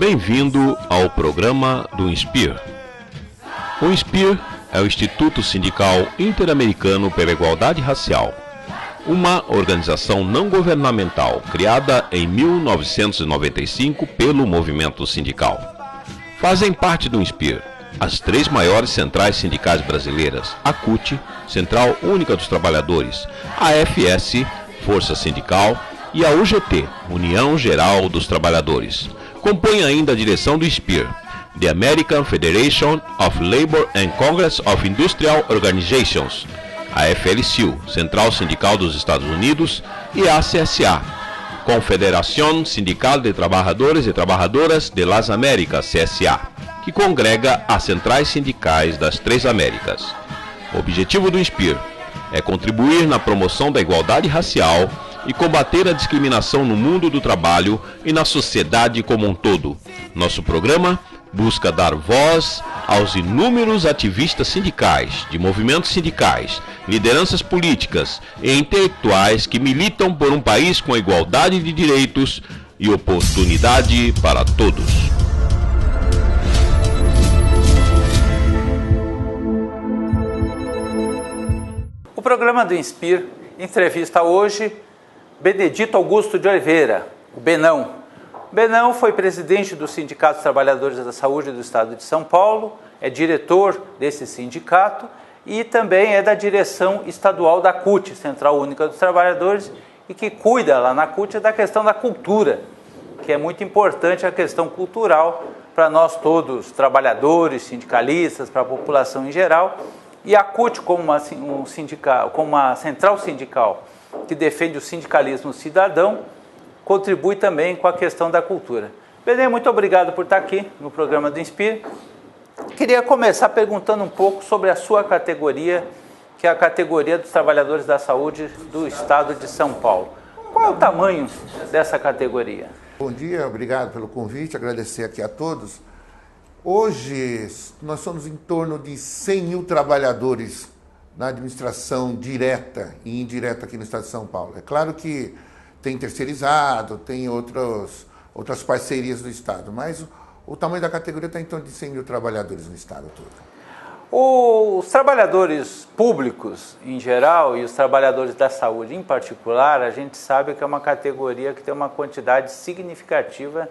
Bem-vindo ao programa do INSPIR. O INSPIR é o Instituto Sindical Interamericano pela Igualdade Racial, uma organização não governamental criada em 1995 pelo movimento sindical. Fazem parte do INSPIR as três maiores centrais sindicais brasileiras: a CUT, Central Única dos Trabalhadores, a FS, Força Sindical, e a UGT, União Geral dos Trabalhadores. Compõe ainda a direção do INSPIR, The American Federation of Labor and Congress of Industrial Organizations, a FL-CIO, Central Sindical dos Estados Unidos, e a CSA, Confederación Sindical de Trabajadores e Trabajadoras de las Américas, CSA, que congrega as centrais sindicais das três Américas. O objetivo do INSPIR é contribuir na promoção da igualdade racial e combater a discriminação no mundo do trabalho e na sociedade como um todo. Nosso programa busca dar voz aos inúmeros ativistas sindicais, de movimentos sindicais, lideranças políticas e intelectuais que militam por um país com igualdade de direitos e oportunidade para todos. O programa do INSPIR entrevista hoje Benedito Augusto de Oliveira, o Benão. Benão foi presidente do Sindicato dos Trabalhadores da Saúde do Estado de São Paulo, é diretor desse sindicato e também é da direção estadual da CUT, Central Única dos Trabalhadores, e que cuida lá na CUT da questão da cultura, que é muito importante a questão cultural para nós todos, trabalhadores, sindicalistas, para a população em geral. E a CUT, como uma central sindical que defende o sindicalismo cidadão, contribui também com a questão da cultura. Benê, muito obrigado por estar aqui no programa do INSPIR. Queria começar perguntando um pouco sobre a sua categoria, que é a categoria dos trabalhadores da saúde do Estado de São Paulo. Qual é o tamanho dessa categoria? Bom dia, obrigado pelo convite, agradecer aqui a todos. Hoje, nós somos em torno de 100 mil trabalhadores na administração direta e indireta aqui no Estado de São Paulo. É claro que tem terceirizado, tem outras parcerias do Estado, mas o tamanho da categoria está em torno de 100 mil trabalhadores no Estado todo. Os trabalhadores públicos em geral e os trabalhadores da saúde em particular, a gente sabe que é uma categoria que tem uma quantidade significativa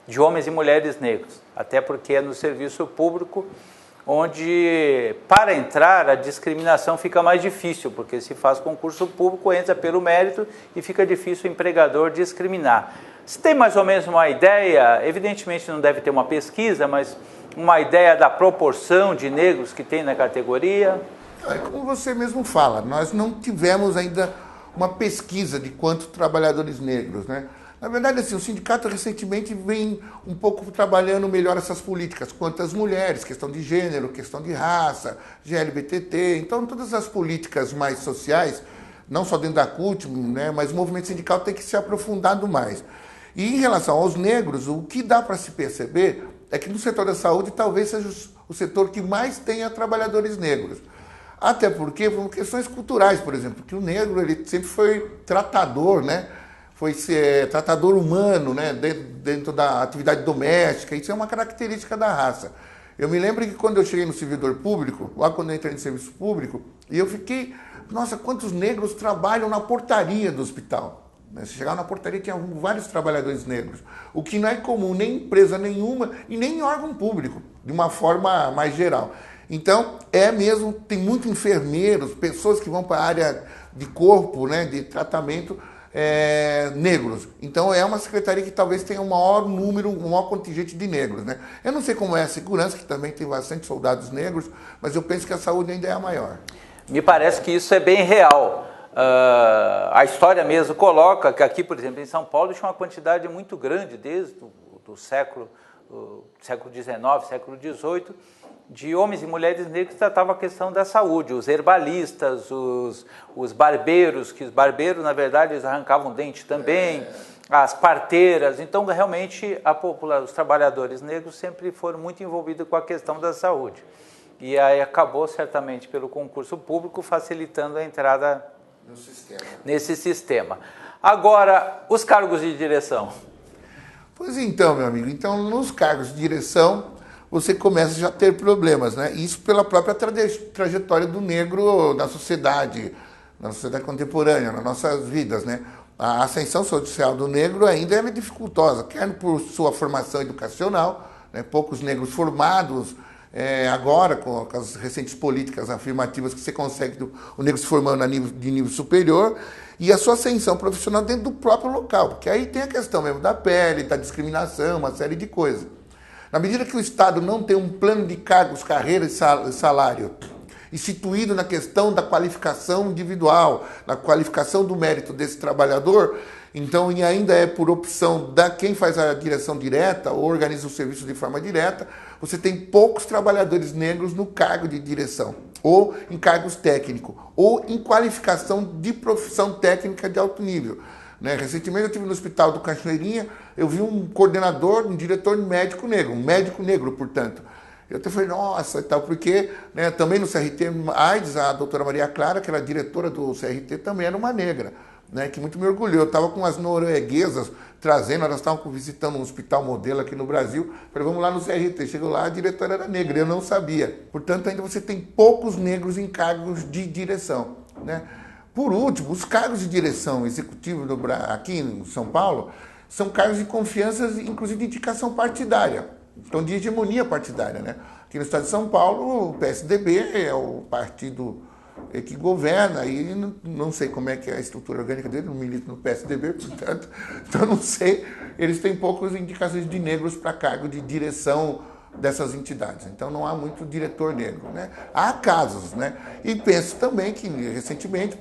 de homens e mulheres negros, até porque é no serviço público onde, para entrar, a discriminação fica mais difícil, porque se faz concurso público, entra pelo mérito e fica difícil o empregador discriminar. Você tem mais ou menos uma ideia, evidentemente não deve ter uma pesquisa, mas uma ideia da proporção de negros que tem na categoria? É como você mesmo fala, nós não tivemos ainda uma pesquisa de quantos trabalhadores negros, né? Na verdade, assim, o sindicato recentemente vem um pouco trabalhando melhor essas políticas, quanto às mulheres, questão de gênero, questão de raça, GLBTT, então todas as políticas mais sociais, não só dentro da CUT, né, mas o movimento sindical tem que se aprofundado mais. E em relação aos negros, o que dá para se perceber é que no setor da saúde talvez seja o setor que mais tenha trabalhadores negros. Até porque, por questões culturais, por exemplo, que o negro ele sempre foi tratador, né? Foi ser tratador humano, né, dentro da atividade doméstica, isso é uma característica da raça. Eu me lembro que quando eu cheguei no servidor público, lá quando eu entrei no serviço público, e eu fiquei, nossa, quantos negros trabalham na portaria do hospital. Você chegava na portaria, tinha vários trabalhadores negros, o que não é comum nem em empresa nenhuma e nem em órgão público, de uma forma mais geral. Então, é mesmo, tem muitos enfermeiros, pessoas que vão para a área de corpo, né, de tratamento, negros. Então é uma secretaria que talvez tenha um maior número, um maior contingente de negros, né? Eu não sei como é a segurança, que também tem bastante soldados negros, mas eu penso que a saúde ainda é a maior. Me parece que isso é bem real. A história mesmo coloca que aqui, por exemplo, em São Paulo, tinha uma quantidade muito grande, desde o século XIX, século XVIII, de homens e mulheres negros que tratavam a questão da saúde, os herbalistas, os barbeiros, que os barbeiros, na verdade, eles arrancavam dente também, as parteiras. Então, realmente, os trabalhadores negros sempre foram muito envolvidos com a questão da saúde. E aí acabou, certamente, pelo concurso público, facilitando a entrada nesse sistema. Agora, os cargos de direção. Pois então, meu amigo, então nos cargos de direção você começa já a ter problemas, né? Isso pela própria trajetória do negro na sociedade contemporânea, nas nossas vidas, né? A ascensão social do negro ainda é dificultosa, quer por sua formação educacional, né? Poucos negros formados, agora com as recentes políticas afirmativas que você consegue o negro se formando de nível superior, e a sua ascensão profissional dentro do próprio local, porque aí tem a questão mesmo da pele, da discriminação, uma série de coisas. Na medida que o Estado não tem um plano de cargos, carreira e salário instituído na questão da qualificação individual, na qualificação do mérito desse trabalhador, então, e ainda é por opção da quem faz a direção direta ou organiza o serviço de forma direta, você tem poucos trabalhadores negros no cargo de direção, ou em cargos técnicos, ou em qualificação de profissão técnica de alto nível. Né? Recentemente eu estive no Hospital do Cachoeirinha, eu vi um coordenador, um diretor médico negro, um médico negro, portanto. Eu até falei, nossa, e tal, porque né, também no CRT AIDS, a doutora Maria Clara, que era diretora do CRT, também era uma negra, né, que muito me orgulhou. Eu estava com as norueguesas trazendo, elas estavam visitando um hospital modelo aqui no Brasil. Falei, vamos lá no CRT. Chegou lá, a diretora era negra, eu não sabia. Portanto, ainda você tem poucos negros em cargos de direção, né? Por último, os cargos de direção executiva aqui em São Paulo são cargos de confiança, inclusive de indicação partidária, então de hegemonia partidária, né? Aqui no estado de São Paulo, o PSDB é o partido que governa, e não sei como é que é a estrutura orgânica dele, não milito no PSDB, portanto, então não sei, eles têm poucas indicações de negros para cargo de direção dessas entidades, então não há muito diretor negro, né? Há casos, né? E penso também que recentemente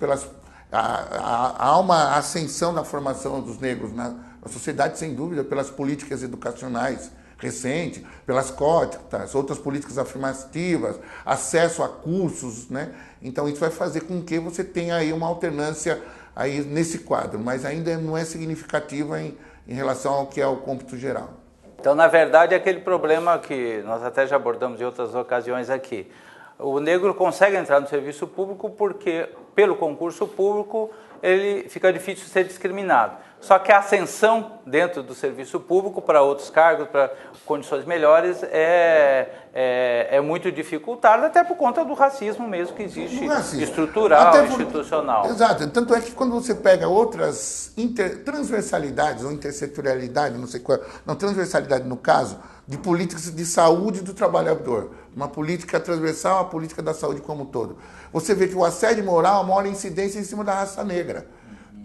há uma ascensão na formação dos negros na sociedade, sem dúvida, pelas políticas educacionais recentes, pelas cotas, outras políticas afirmativas, acesso a cursos, né? Então isso vai fazer com que você tenha aí uma alternância aí nesse quadro, mas ainda não é significativa em relação ao que é o cômputo geral. Então, na verdade, é aquele problema que nós até já abordamos em outras ocasiões aqui. O negro consegue entrar no serviço público porque, pelo concurso público, ele fica difícil de ser discriminado. Só que a ascensão dentro do serviço público para outros cargos, para condições melhores, é muito dificultada, até por conta do racismo mesmo que existe, estrutural, institucional. Exato. Tanto é que quando você pega outras transversalidades ou intersetorialidade, não sei qual, não, transversalidade no caso, de políticas de saúde do trabalhador, uma política transversal, a política da saúde como um todo. Você vê que o assédio moral, a maior incidência em cima da raça negra.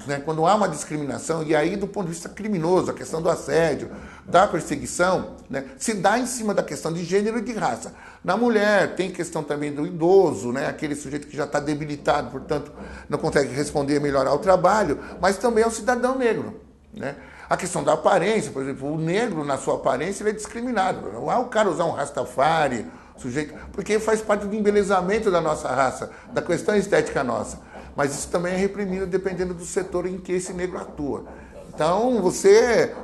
Né? Quando há uma discriminação, e aí do ponto de vista criminoso, a questão do assédio, da perseguição, né, se dá em cima da questão de gênero e de raça. Na mulher, tem questão também do idoso, né, aquele sujeito que já está debilitado, portanto, não consegue responder melhor ao trabalho, mas também ao cidadão negro. Né? A questão da aparência, por exemplo, o negro, na sua aparência, ele é discriminado. Não há o cara usar um rastafari, sujeito, porque faz parte do embelezamento da nossa raça, da questão estética nossa. Mas isso também é reprimido dependendo do setor em que esse negro atua. Então,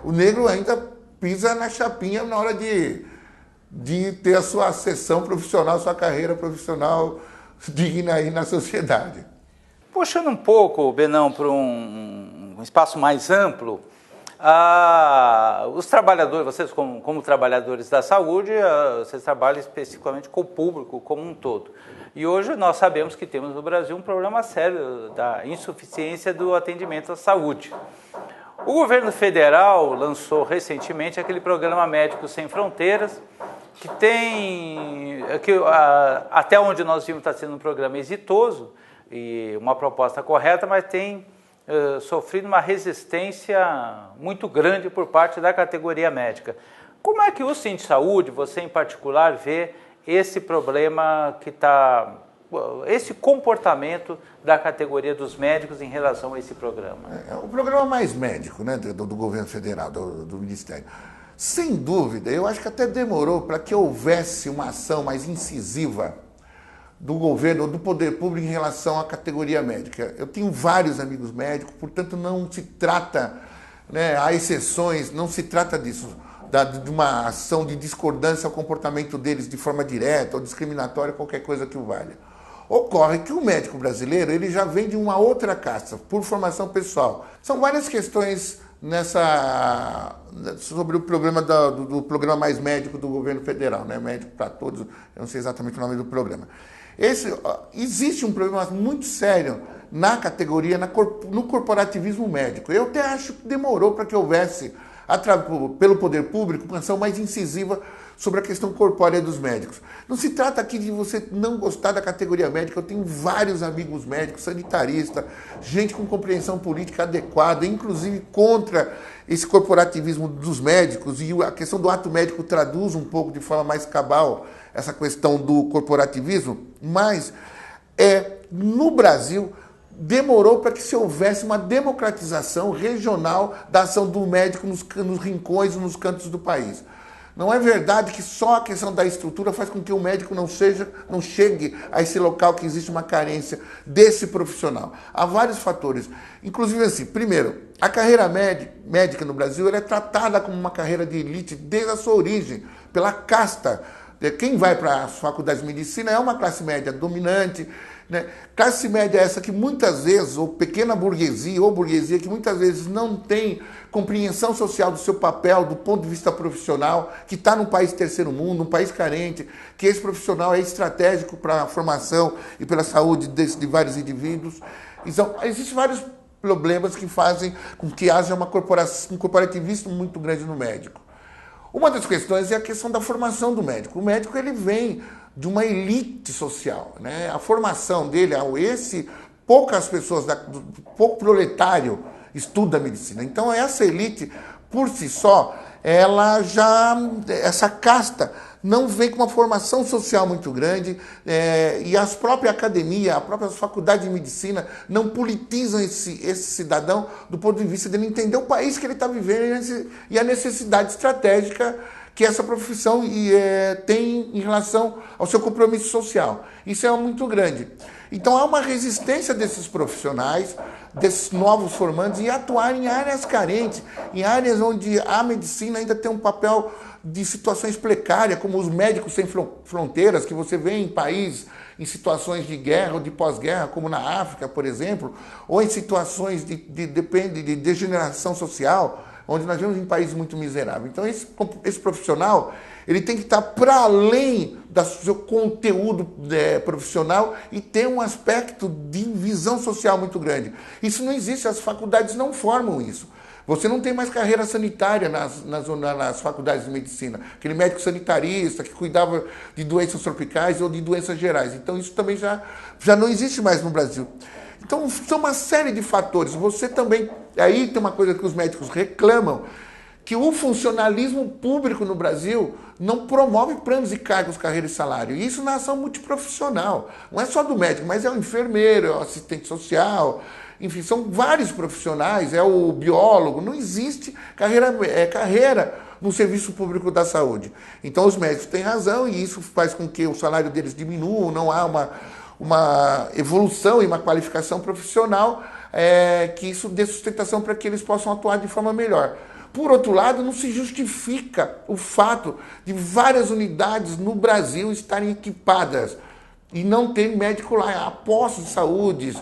o negro ainda pisa na chapinha na hora de ter a sua ascensão profissional, sua carreira profissional digna aí na sociedade. Puxando um pouco, Benão, para um espaço mais amplo, os trabalhadores, vocês como trabalhadores da saúde, vocês trabalham especificamente com o público como um todo. E hoje nós sabemos que temos no Brasil um problema sério da insuficiência do atendimento à saúde. O governo federal lançou recentemente aquele programa Médicos Sem Fronteiras, até onde nós vimos está sendo um programa exitoso e uma proposta correta, mas tem sofrido uma resistência muito grande por parte da categoria médica. Como é que o Sindsaúde, você em particular, vê esse problema esse comportamento da categoria dos médicos em relação a esse programa? É o programa mais médico, né, do governo federal, do Ministério. Sem dúvida, eu acho que até demorou para que houvesse uma ação mais incisiva do governo, do poder público em relação à categoria médica. Eu tenho vários amigos médicos, portanto não se trata, né, há exceções, não se trata disso, de uma ação de discordância ao comportamento deles de forma direta ou discriminatória, qualquer coisa que o valha. Ocorre que o médico brasileiro ele já vem de uma outra casta, por formação pessoal. São várias questões sobre o problema do programa Mais Médico do governo federal, né? Médico para Todos, eu não sei exatamente o nome do programa. Existe um problema muito sério na categoria, no corporativismo médico. Eu até acho que demorou para que houvesse, pelo poder público, uma ação mais incisiva sobre a questão corpórea dos médicos. Não se trata aqui de você não gostar da categoria médica. Eu tenho vários amigos médicos, sanitaristas, gente com compreensão política adequada, inclusive contra esse corporativismo dos médicos, e a questão do ato médico traduz um pouco de forma mais cabal essa questão do corporativismo, mas no Brasil demorou para que se houvesse uma democratização regional da ação do médico nos rincões e nos cantos do país. Não é verdade que só a questão da estrutura faz com que o médico não chegue a esse local que existe uma carência desse profissional. Há vários fatores. Inclusive assim, primeiro, a carreira médica no Brasil ela é tratada como uma carreira de elite desde a sua origem, pela casta. Quem vai para as faculdades de medicina é uma classe média dominante, né? Classe média essa que muitas vezes, ou pequena burguesia, ou burguesia, que muitas vezes não tem compreensão social do seu papel, do ponto de vista profissional, que está num país terceiro mundo, um país carente, que esse profissional é estratégico para a formação e pela saúde de vários indivíduos. Então, existem vários problemas que fazem com que haja um corporativismo muito grande no médico. Uma das questões é a questão da formação do médico. O médico ele vem de uma elite social, né? A formação dele, poucas pessoas, pouco proletário estuda medicina. Então essa elite, por si só, essa casta não vem com uma formação social muito grande, e as próprias academias, as próprias faculdades de medicina não politizam esse cidadão do ponto de vista dele entender o país que ele está vivendo e a necessidade estratégica que essa profissão tem em relação ao seu compromisso social. Isso é muito grande. Então há uma resistência desses profissionais, desses novos formandos, em atuar em áreas carentes, em áreas onde a medicina ainda tem um papel de situações precárias, como os médicos sem fronteiras, que você vê em países em situações de guerra ou de pós-guerra, como na África, por exemplo, ou em situações de degeneração social, onde nós vemos em países muito miseráveis. Então, esse profissional ele tem que estar para além do seu conteúdo profissional e ter um aspecto de visão social muito grande. Isso não existe, as faculdades não formam isso. Você não tem mais carreira sanitária nas faculdades de medicina. Aquele médico sanitarista que cuidava de doenças tropicais ou de doenças gerais. Então, isso também já não existe mais no Brasil. Então, são uma série de fatores. Você também... Aí tem uma coisa que os médicos reclamam, que o funcionalismo público no Brasil não promove planos e cargos, carreira e salário. E isso na ação multiprofissional. Não é só do médico, mas é o enfermeiro, é o assistente social, enfim, são vários profissionais, é o biólogo. Não existe carreira no serviço público da saúde. Então os médicos têm razão e isso faz com que o salário deles diminua, não há uma evolução e uma qualificação profissional, que isso dê sustentação para que eles possam atuar de forma melhor. Por outro lado, não se justifica o fato de várias unidades no Brasil estarem equipadas e não ter médico lá. Há postos de saúde,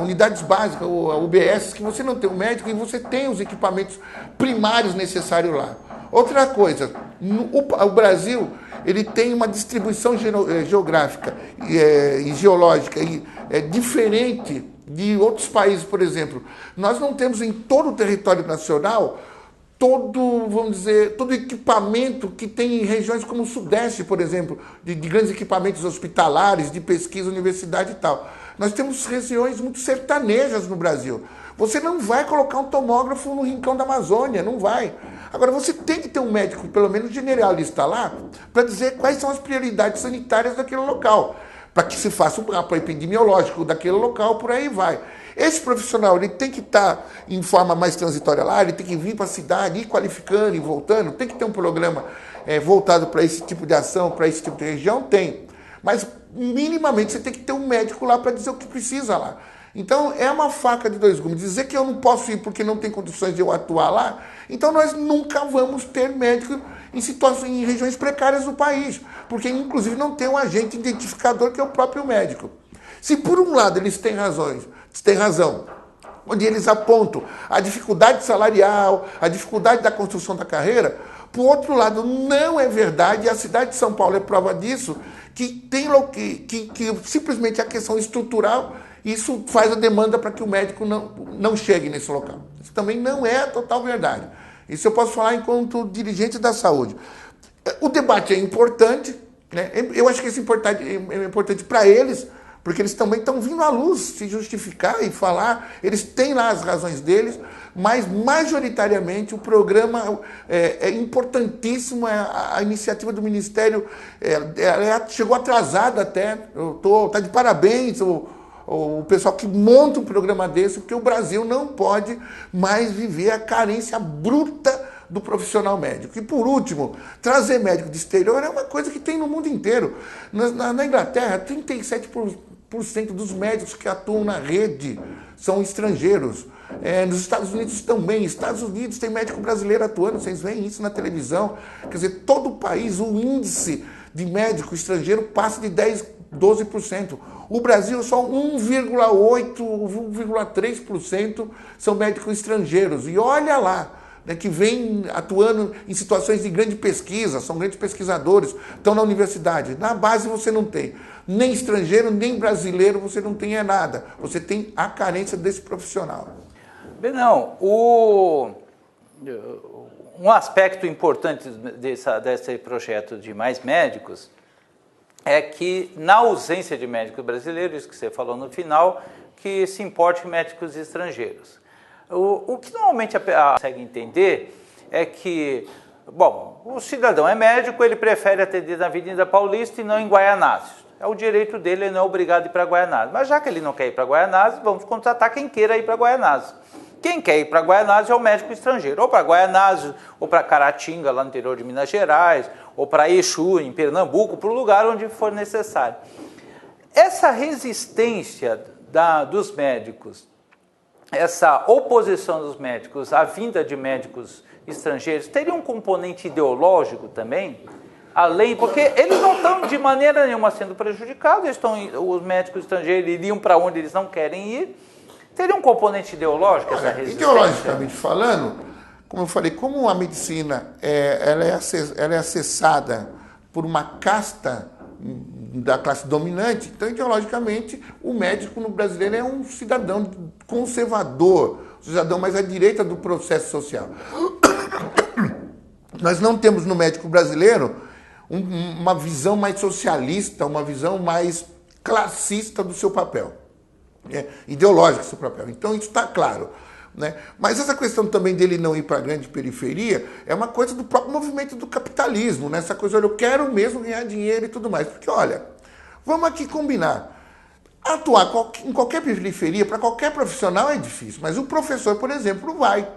unidades básicas, UBS, que você não tem o médico e você tem os equipamentos primários necessários lá. Outra coisa, o Brasil ele tem uma distribuição geográfica e geológica diferente de outros países, por exemplo. Nós não temos em todo o território nacional todo equipamento que tem em regiões como o Sudeste, por exemplo, de grandes equipamentos hospitalares, de pesquisa, universidade e tal. Nós temos regiões muito sertanejas no Brasil. Você não vai colocar um tomógrafo no rincão da Amazônia, não vai. Agora, você tem que ter um médico, pelo menos generalista lá, para dizer quais são as prioridades sanitárias daquele local, para que se faça um mapa epidemiológico daquele local, por aí vai. Esse profissional ele tem que estar em forma mais transitória lá, ele tem que vir para a cidade, ir qualificando e voltando, tem que ter um programa voltado para esse tipo de ação, para esse tipo de região, tem. Mas, minimamente, você tem que ter um médico lá para dizer o que precisa lá. Então, é uma faca de dois gumes. Dizer que eu não posso ir porque não tem condições de eu atuar lá, então nós nunca vamos ter médico em regiões precárias do país, porque, inclusive, não tem um agente identificador que é o próprio médico. Se, por um lado, eles têm razão onde eles apontam a dificuldade salarial, a dificuldade da construção da carreira. Por outro lado, não é verdade, e a cidade de São Paulo é prova disso, que simplesmente a questão estrutural, isso faz a demanda para que o médico não chegue nesse local. Isso também não é a total verdade. Isso eu posso falar enquanto dirigente da saúde. O debate é importante, né? Eu acho que isso é importante para eles, porque eles também estão vindo à luz se justificar e falar, eles têm lá as razões deles, mas majoritariamente o programa é importantíssimo, a iniciativa do Ministério chegou atrasada até, tá de parabéns o pessoal que monta um programa desse, porque o Brasil não pode mais viver a carência bruta do profissional médico. E, por último, trazer médico de exterior é uma coisa que tem no mundo inteiro. Na Inglaterra, 37% dos médicos que atuam na rede são estrangeiros. Nos Estados Unidos também. Estados Unidos tem médico brasileiro atuando, vocês veem isso na televisão. Quer dizer, todo o país, o índice de médico estrangeiro passa de 10%, 12%. O Brasil, só 1,8%, 1,3% são médicos estrangeiros. E olha lá, né, que vem atuando em situações de grande pesquisa, são grandes pesquisadores, estão na universidade. Na base você não tem nem estrangeiro, nem brasileiro, você não tem nada. Você tem a carência desse profissional. Benão, um aspecto importante desse projeto de mais médicos é que, na ausência de médicos brasileiros, isso que você falou no final, que se importe médicos estrangeiros. O que normalmente consegue entender é que, bom, o cidadão é médico, ele prefere atender na Avenida Paulista e não em Guaianazes. É o direito dele, ele não é obrigado a ir para Guaianazes. Mas já que ele não quer ir para Guaianazes, vamos contratar quem queira ir para Guaianazes. Quem quer ir para Guaianazes é o médico estrangeiro, ou para Guaianazes, ou para Caratinga, lá no interior de Minas Gerais, ou para Exu, em Pernambuco, para o lugar onde for necessário. Essa resistência dos médicos, essa oposição dos médicos à vinda de médicos estrangeiros, teria um componente ideológico também? Além, porque eles não estão de maneira nenhuma sendo prejudicados, os médicos estrangeiros iriam para onde eles não querem ir. Teria um componente ideológico essa resistência? Ideologicamente falando, como eu falei, como a medicina ela é acessada por uma casta da classe dominante, então, ideologicamente, o médico no brasileiro é um cidadão conservador, um cidadão mais à direita do processo social. Nós não temos no médico brasileiro uma visão mais socialista, uma visão mais classista do seu papel. Ideológico do seu papel. Então, isso está claro. Né? Mas essa questão também dele não ir para a grande periferia é uma coisa do próprio movimento do capitalismo, né? Essa coisa, olha, eu quero mesmo ganhar dinheiro e tudo mais. Porque, olha, vamos aqui combinar. Atuar em qualquer periferia, para qualquer profissional é difícil, mas o professor, por exemplo, vai.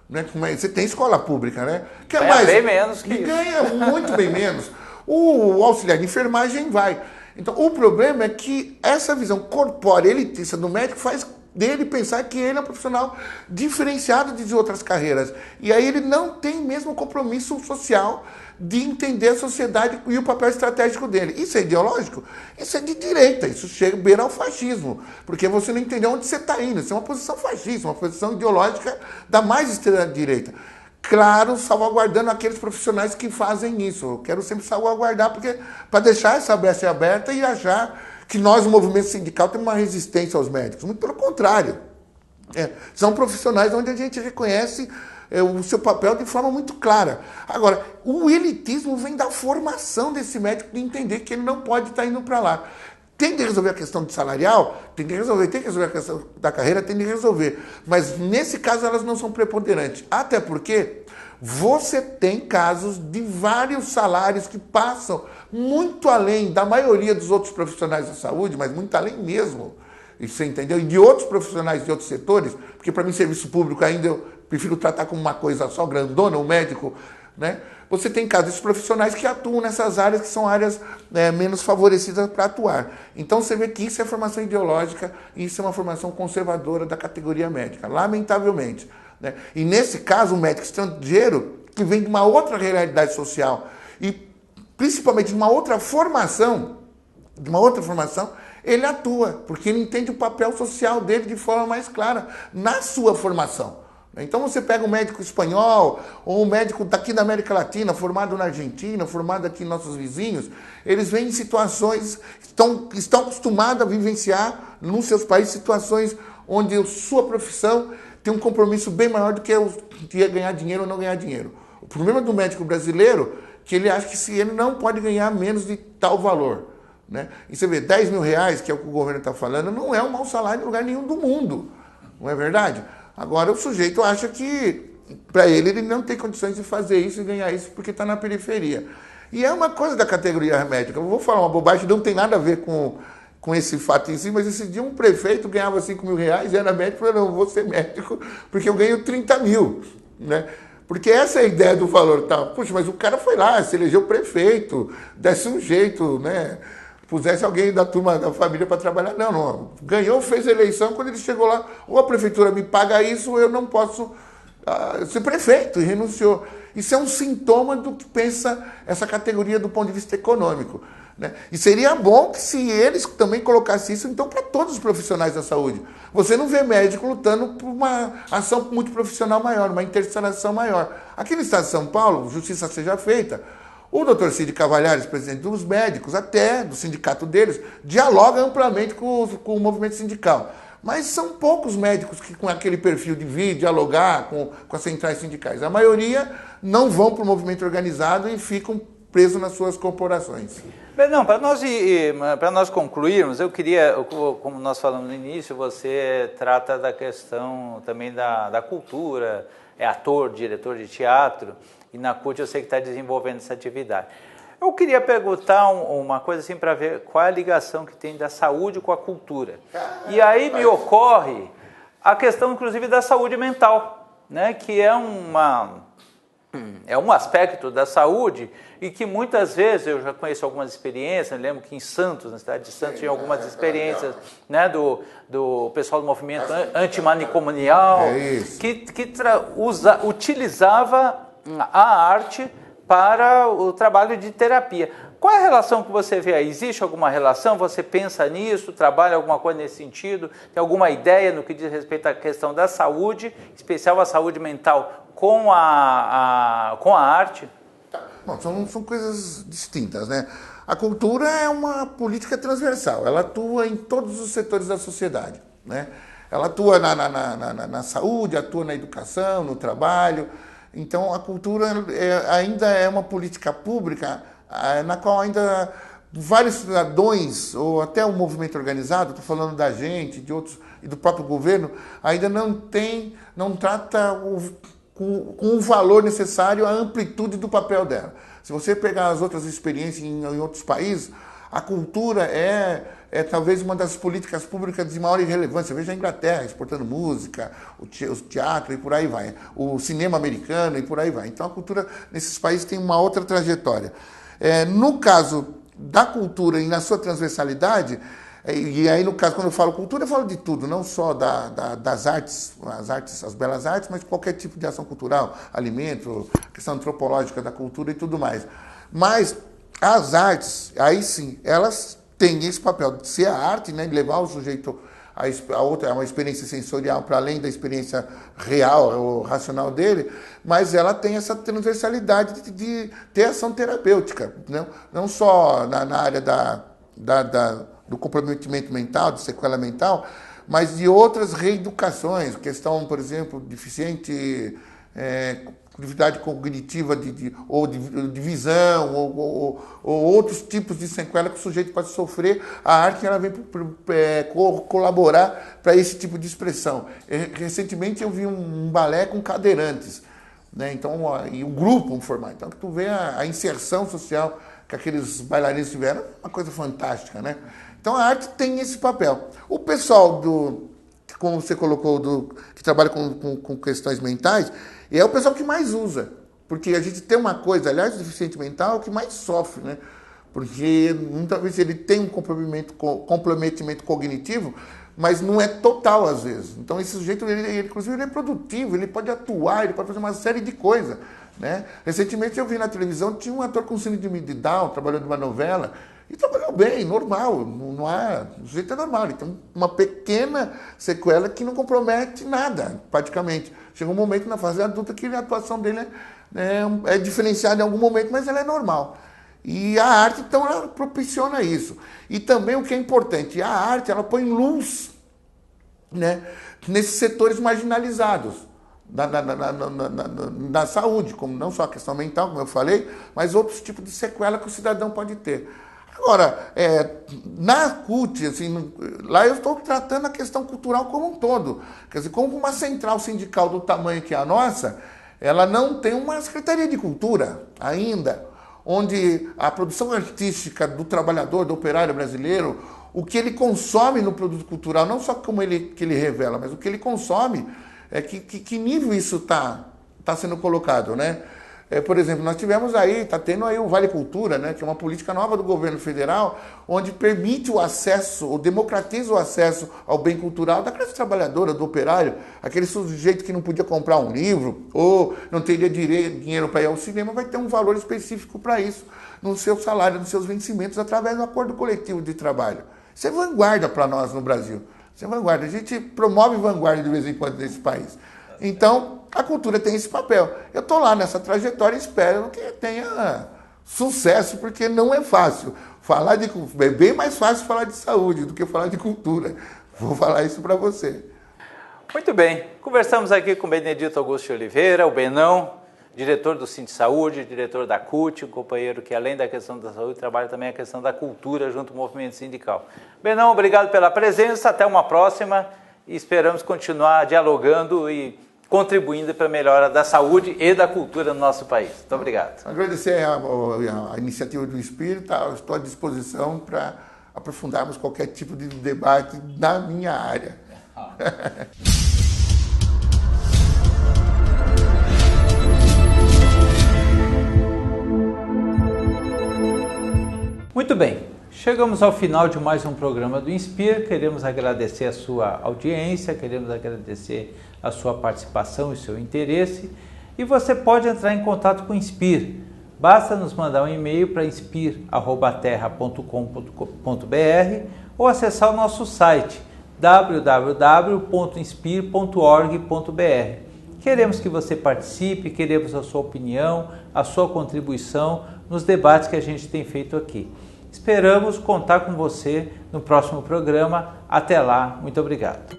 Né? Você tem escola pública, né? Que ganha mais, bem menos que isso. Ganha muito bem menos. O auxiliar de enfermagem vai. Então, o problema é que essa visão corpórea elitista do médico faz dele pensar que ele é um profissional diferenciado de outras carreiras. E aí ele não tem mesmo compromisso social de entender a sociedade e o papel estratégico dele. Isso é ideológico? Isso é de direita, isso chega beira ao fascismo, porque você não entendeu onde você está indo. Isso é uma posição fascista, uma posição ideológica da mais extrema-direita. Claro, salvaguardando aqueles profissionais que fazem isso. Eu quero sempre salvaguardar, porque para deixar essa brecha aberta e achar que nós, o movimento sindical, temos uma resistência aos médicos. Muito pelo contrário. São profissionais onde a gente reconhece o seu papel de forma muito clara. Agora, o elitismo vem da formação desse médico, de entender que ele não pode estar indo para lá. Tem que resolver a questão de salarial? Tem que resolver a questão da carreira? Tem que resolver. Mas, nesse caso, elas não são preponderantes. Até porque você tem casos de vários salários que passam muito além da maioria dos outros profissionais da saúde, mas muito além mesmo. Você entendeu? E de outros profissionais de outros setores, porque, para mim, serviço público ainda eu prefiro tratar como uma coisa só grandona, o médico, né? Você tem casos de profissionais que atuam nessas áreas que são áreas menos favorecidas para atuar. Então você vê que isso é formação ideológica e isso é uma formação conservadora da categoria médica, lamentavelmente. Né? E nesse caso, o médico estrangeiro, que vem de uma outra realidade social e principalmente de uma outra formação, ele atua, porque ele entende o papel social dele de forma mais clara na sua formação. Então você pega um médico espanhol ou um médico daqui da América Latina, formado na Argentina, formado aqui em nossos vizinhos, eles vêm em situações, estão acostumados a vivenciar nos seus países situações onde a sua profissão tem um compromisso bem maior do que ganhar dinheiro ou não ganhar dinheiro. O problema do médico brasileiro é que ele acha que se ele não pode ganhar menos de tal valor. Né? E você vê, 10 mil reais, que é o que o governo está falando, não é um mau salário em lugar nenhum do mundo. Não é verdade? Agora o sujeito acha que, para ele não tem condições de fazer isso e ganhar isso porque está na periferia. E é uma coisa da categoria médica. Eu vou falar uma bobagem, não tem nada a ver com esse fato em si, mas esse dia um prefeito ganhava 5 mil reais e era médico e falou, não, vou ser médico porque eu ganho 30 mil. Né? Porque essa é a ideia do valor. Tá? Puxa, mas o cara foi lá, se elegeu prefeito, desse um jeito, né? Pusesse alguém da turma, da família para trabalhar. Não. Ganhou, fez a eleição, quando ele chegou lá, ou a prefeitura me paga isso, ou eu não posso ser prefeito, e renunciou. Isso é um sintoma do que pensa essa categoria do ponto de vista econômico. Né? E seria bom que se eles também colocassem isso, então, para todos os profissionais da saúde. Você não vê médico lutando por uma ação muito profissional maior, uma interpretação maior. Aqui no estado de São Paulo, justiça seja feita, o Dr. Cid Cavalhares, presidente dos médicos, até do sindicato deles, dialoga amplamente com o movimento sindical. Mas são poucos médicos que com aquele perfil de vir dialogar com as centrais sindicais. A maioria não vão para o movimento organizado e ficam presos nas suas corporações. Não, para nós concluirmos, eu queria, como nós falamos no início, você trata da questão também da cultura, é ator, diretor de teatro, e na CUT eu sei que está desenvolvendo essa atividade. Eu queria perguntar uma coisa assim para ver qual é a ligação que tem da saúde com a cultura. E aí me ocorre a questão, inclusive, da saúde mental, né? Que é um aspecto da saúde e que muitas vezes, eu já conheço algumas experiências, eu lembro que em Santos, na cidade de Santos, tinha algumas experiências, né, do pessoal do movimento antimanicomial, que utilizava a arte para o trabalho de terapia. Qual é a relação que você vê aí? Existe alguma relação? Você pensa nisso? Trabalha alguma coisa nesse sentido? Tem alguma ideia no que diz respeito à questão da saúde, em especial a saúde mental, com a arte? Bom, são coisas distintas, né? A cultura é uma política transversal, ela atua em todos os setores da sociedade, né? Ela atua na saúde, atua na educação, no trabalho. Então, a cultura ainda é uma política pública na qual ainda vários cidadãos, ou até o movimento organizado, estou falando da gente, de outros e do próprio governo, ainda não trata com o valor necessário a amplitude do papel dela. Se você pegar as outras experiências em outros países, a cultura é talvez uma das políticas públicas de maior relevância. Veja a Inglaterra exportando música, o teatro e por aí vai, o cinema americano e por aí vai. Então a cultura nesses países tem uma outra trajetória. No caso da cultura e na sua transversalidade, e aí no caso, quando eu falo cultura, eu falo de tudo, não só das artes, as belas artes, mas qualquer tipo de ação cultural, alimento, questão antropológica da cultura e tudo mais. Mas as artes, aí sim, elas têm esse papel de ser a arte, né, de levar o sujeito a uma experiência sensorial para além da experiência real ou racional dele, mas ela tem essa transversalidade de ter ação terapêutica, não só na área do comprometimento mental, de sequela mental, mas de outras reeducações, questão, por exemplo, deficiente, dificuldade cognitiva ou de visão, ou outros tipos de sequela que o sujeito pode sofrer. A arte ela vem colaborar para esse tipo de expressão. Recentemente eu vi um balé com cadeirantes, né? Então, e um grupo formado. Então, tu vê a inserção social que aqueles bailarinos tiveram, uma coisa fantástica, né? Então, a arte tem esse papel. O pessoal como você colocou, que trabalha com questões mentais, é o pessoal que mais usa. Porque a gente tem uma coisa, aliás, o deficiente mental é o que mais sofre, né? Porque muitas vezes ele tem um comprometimento cognitivo, mas não é total às vezes. Então esse sujeito, inclusive, ele é produtivo, ele pode atuar, ele pode fazer uma série de coisas, né? Recentemente eu vi na televisão, tinha um ator com síndrome de Down, trabalhando numa novela, E trabalhou bem, normal, não é, o jeito é normal. Ele tem uma pequena sequela que não compromete nada, praticamente. Chega um momento na fase adulta que a atuação dele é diferenciada em algum momento, mas ela é normal. E a arte, então, ela propiciona isso. E também o que é importante, a arte, ela põe luz, né, nesses setores marginalizados da saúde, como não só a questão mental, como eu falei, mas outros tipos de sequela que o cidadão pode ter. Agora, na CUT, assim, lá eu estou tratando a questão cultural como um todo. Quer dizer, como uma central sindical do tamanho que é a nossa, ela não tem uma Secretaria de Cultura ainda, onde a produção artística do trabalhador, do operário brasileiro, o que ele consome no produto cultural, não só como que ele revela, mas o que ele consome, que nível isso está sendo colocado, né? Por exemplo, nós tivemos aí, está tendo aí o Vale Cultura, né, que é uma política nova do governo federal, onde permite o acesso, ou democratiza o acesso ao bem cultural da classe trabalhadora, do operário, aquele sujeito que não podia comprar um livro, ou não teria dinheiro para ir ao cinema, vai ter um valor específico para isso, no seu salário, nos seus vencimentos, através do acordo coletivo de trabalho. Isso é vanguarda para nós no Brasil. Isso é vanguarda. A gente promove vanguarda de vez em quando nesse país. Então, a cultura tem esse papel. Eu estou lá nessa trajetória e espero que tenha sucesso, porque não é fácil. É bem mais fácil falar de saúde do que falar de cultura. Vou falar isso para você. Muito bem. Conversamos aqui com Benedito Augusto de Oliveira, o Benão, diretor do Sindsaúde, diretor da CUT, um companheiro que, além da questão da saúde, trabalha também a questão da cultura junto ao movimento sindical. Benão, obrigado pela presença. Até uma próxima e esperamos continuar dialogando e contribuindo para a melhora da saúde e da cultura no nosso país. Muito obrigado. Agradecer a iniciativa do Inspir, estou à disposição para aprofundarmos qualquer tipo de debate na minha área. Muito bem. Chegamos ao final de mais um programa do Inspir. Queremos agradecer a sua audiência, queremos agradecer a sua participação e seu interesse. E você pode entrar em contato com o Inspir. Basta nos mandar um e-mail para inspir@terra.com.br ou acessar o nosso site www.inspir.org.br. Queremos que você participe, queremos a sua opinião, a sua contribuição nos debates que a gente tem feito aqui. Esperamos contar com você no próximo programa. Até lá, muito obrigado.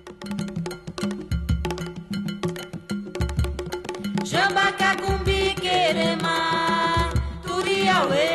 Jambacacumbi querema, Turiauê.